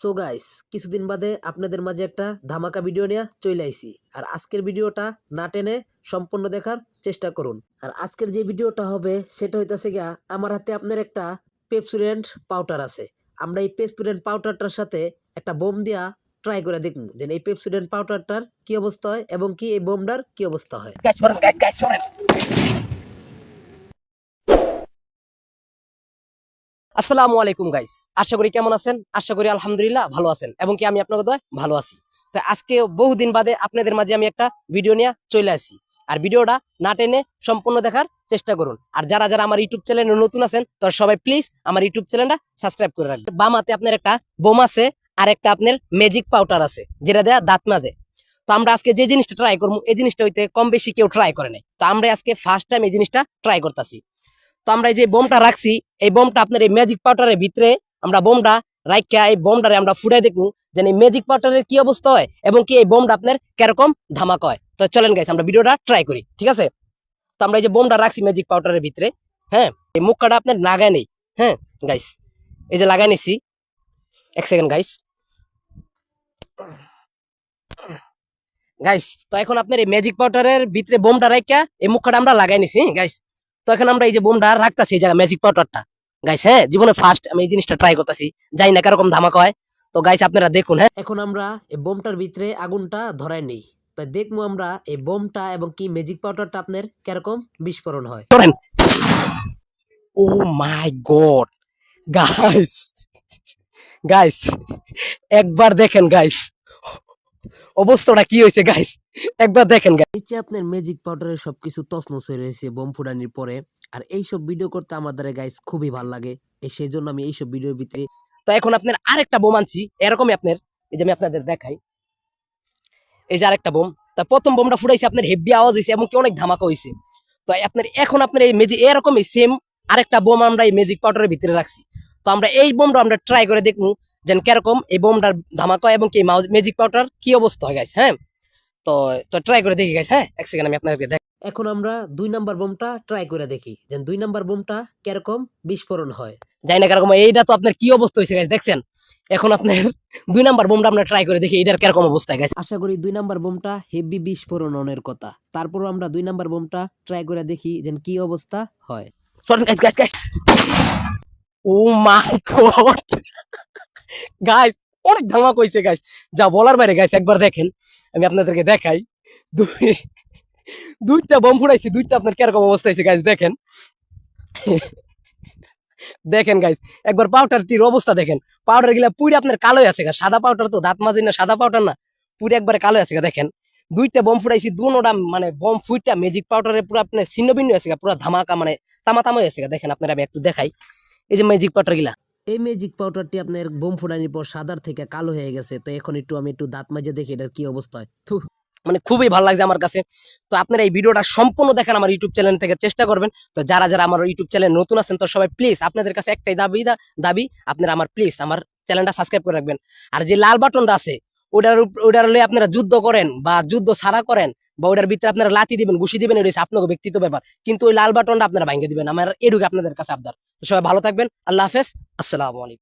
So guys, কিছুদিন বাদে আপনাদের মাঝে একটা ধামাকা ভিডিও নিয়ে চলে আইছি। আর আজকের ভিডিওটা না টেনে সম্পূর্ণ দেখার চেষ্টা করুন। আর আজকের যে ভিডিওটা হবে সেটা হইতাছে গিয়া, আমার হাতে আপনার একটা পেপসুডেন্ট পাউডার আছে। আমরা এই পেপসুডেন্ট পাউডারটার সাথে একটা বোম দিয়া ট্রাই করে দেখবো যে এই পেপসুডেন্ট পাউডারটার কি অবস্থা হয় এবং কি এই বোমটার কি অবস্থা হয়। আসসালামু আলাইকুম গাইস, আশা করি কেমন আছেন। আশা করি আলহামদুলিল্লাহ ভালো আছেন এবং কি আমি আপনাদের দোয়ায় ভালো আছি। তো আজকে বহুদিন বাদে আপনাদের মাঝে আমি একটা ভিডিও নিয়ে চলে আসি। আর ভিডিওটা না টেনে সম্পূর্ণ দেখার চেষ্টা করুন। আর যারা যারা আমার ইউটিউব চ্যানেলে নতুন আছেন তো সবাই প্লিজ আমার ইউটিউব চ্যানেলটা সাবস্ক্রাইব করে রাখবেন। বাম হাতে আপনার একটা বোম আছে আর একটা আপনার ম্যাজিক পাউডার আছে, যেটা দেয়া দাঁত মাজে। তো আমরা আজকে যে জিনিসটা ট্রাই করবো এই জিনিসটা হইতে কম বেশি কেউ ট্রাই করে নাই। তো আমরা আজকে ফার্স্ট টাইম এই জিনিসটা ট্রাই করতেছি। তো আমরা এই যে বোমটা রাখছি, এই বোমটা আপনার এই ম্যাজিক পাউডারের ভিতরে আমরা বোমটা রাখিয়া এই বোমটারে আমরা ফুটাই দেখবো যে এই ম্যাজিক পাউডারের কি অবস্থা হয় এবং কি এই বোমটা আপনার কিরকম ধামাকা হয়। তো চলেন গাইস আমরা ভিডিওটা ট্রাই করি, ঠিক আছে? তো আমরা এই যে বোমটা রাখছি ম্যাজিক পাউডারের ভিতরে, হ্যাঁ, এই মুখটা আপনার লাগাই নেই। হ্যাঁ গাইস, এই যে লাগাই নিছি, এক সেকেন্ড গাইস। গাইস তো এখন আপনার এই ম্যাজিক পাউডারের ভিতরে বোমটা রাখিয়া এই মুখটা আমরা লাগাই নিছি গাইস। তো এখন আমরা এই যে বোমটা রাখতাছি এই জায়গা ম্যাজিক পাউডারটা গাইস। হ্যাঁ, জীবনে ফার্স্ট আমি এই জিনিসটা ট্রাই করতেছি, জানি না কিরকম ধামাকা হয়। তো গাইস আপনারা দেখুন। হ্যাঁ, এখন আমরা এই বোমটার ভিতরে আগুনটা ধরাই নেই। তো দেখবো আমরা এই বোমটা এবং কি ম্যাজিক পাউডারটা আপনার কিরকম বিস্ফোরণ হয়। করেন। ও মাই গড গাইস, গাইস একবার দেখেন গাইস অবস্থাটা কি হয়েছে গাইস, একবার দেখেন গাইস। নিচে আপনার ম্যাজিক পাউডারের সবকিছু তছনছ হয়ে রয়েছে বোম ফুটানির পরে। আর এইসব ভিডিও করতে আমাদের গাইস খুবই ভালো লাগে, সেই জন্য আমি এইসব ভিডিওর ভিতরে। তো এখন আপনার আরেকটা বোম আনছি এরকমই আপনার, এই যে আমি আপনাদের দেখাই, এই যে আরেকটা বোম। তা প্রথম বোমটা ফুটাইছে আপনার হেভি আওয়াজ হয়েছে এবং কি অনেক ধামাকা হয়েছে। তো আপনার এখন আপনার এই ম্যাজিক এরকমই সেম আরেকটা বোম আমরা এই ম্যাজিক পাউডারের ভিতরে রাখছি। তো আমরা এই বোমটা আমরা ট্রাই করে দেখবো যেন কিরকম এই বোমটার ধামাকা এবং কি ম্যাজিক পাউডার কি অবস্থা হয় গাইস। হ্যাঁ, তো তো ট্রাই করে দেখি গাইস। হ্যাঁ, এক সেকেন্ড আমি আপনাদেরকে দেখ। এখন আমরা 2 নাম্বার বোমটা ট্রাই করে দেখি যে 2 নাম্বার বোমটা কিরকম বিস্ফোরণ হয়। জানি না কিরকম, এইটা তো আপনার কি অবস্থা হয়েছে গাইস দেখছেন। এখন আপনার 2 নাম্বার বোমটা আমরা ট্রাই করে দেখি এটার কিরকম অবস্থা গাইস। আশা করি 2 নাম্বার বোমটা হেভি বিস্ফোরণের কথা। তারপরও আমরা 2 নাম্বার বোমটা ট্রাই করে দেখি যে কি অবস্থা হয়। চলেন গাইস গাইস গাইস। ও মাই গড গাইস, অনেক ধামাকা হয়েছে গাইস, যা বলার বাইরে গাইস। একবার দেখেন, আমি আপনাদেরকে দেখাই। দুইটা বোম ফুটাইছি, দুইটা আপনার কিরকম অবস্থা হয়েছে গাইস দেখেন। দেখেন গাইস একবার পাউডারটির অবস্থা দেখেন। পাউডার গিলা পুরো আপনার কালো আছে, সাদা পাউডার তো দাঁত মাজি না, সাদা পাউডার না, পুরো একবারে কালো আছে। দেখেন দুইটা বোম ফুটাইছি, দুনোটা মানে বোম ফুইটা ম্যাজিক পাউডারে পুরো আপনার ছিন্ন ভিন্ন আছে, পুরো ধামাকা মানে তামা হয়েছে। দেখেন আপনারা আমি একটু দেখাই, এই যে ম্যাজিক পাউডার গিলা। এই ম্যাজিক পাউডারটি আপনার বোম ফুটানির পর সাদার থেকে কালো হয়ে গেছে। তো এখন আমি একটু দাঁত মাজে দেখি এটার কি অবস্থা হয়। মানে খুবই ভালো লাগছে আমার কাছে। তো আপনারা এই ভিডিওটা সম্পূর্ণ দেখেন আমার ইউটিউব চ্যানেল থেকে, চেষ্টা করবেন। তো যারা যারা আমার ইউটিউব চ্যানেল নতুন আছেন তো সবাই প্লিজ আপনাদের কাছে একটাই দাবি আপনারা আমার প্লিজ আমার চ্যানেলটা সাবস্ক্রাইব করে রাখবেন। আর যে লাল বাটনটা আছে ওটার লয়ে আপনারা যুদ্ধ করেন বা যুদ্ধ ছাড়া করেন বা ওটার ভিতরে আপনারা লাথি দিবেন, ঘুষি দিবেন, এটা হচ্ছে আপনার ব্যক্তিগত ব্যাপার, কিন্তু ওই লাল বাটনটা আপনারা ভাঙিয়ে দিবেন। আমার এটুকু আপনাদের কাছে আবদার। তো সবাই ভালো থাকবেন, আল্লাহ হাফেজ, আসসালামু আলাইকুম।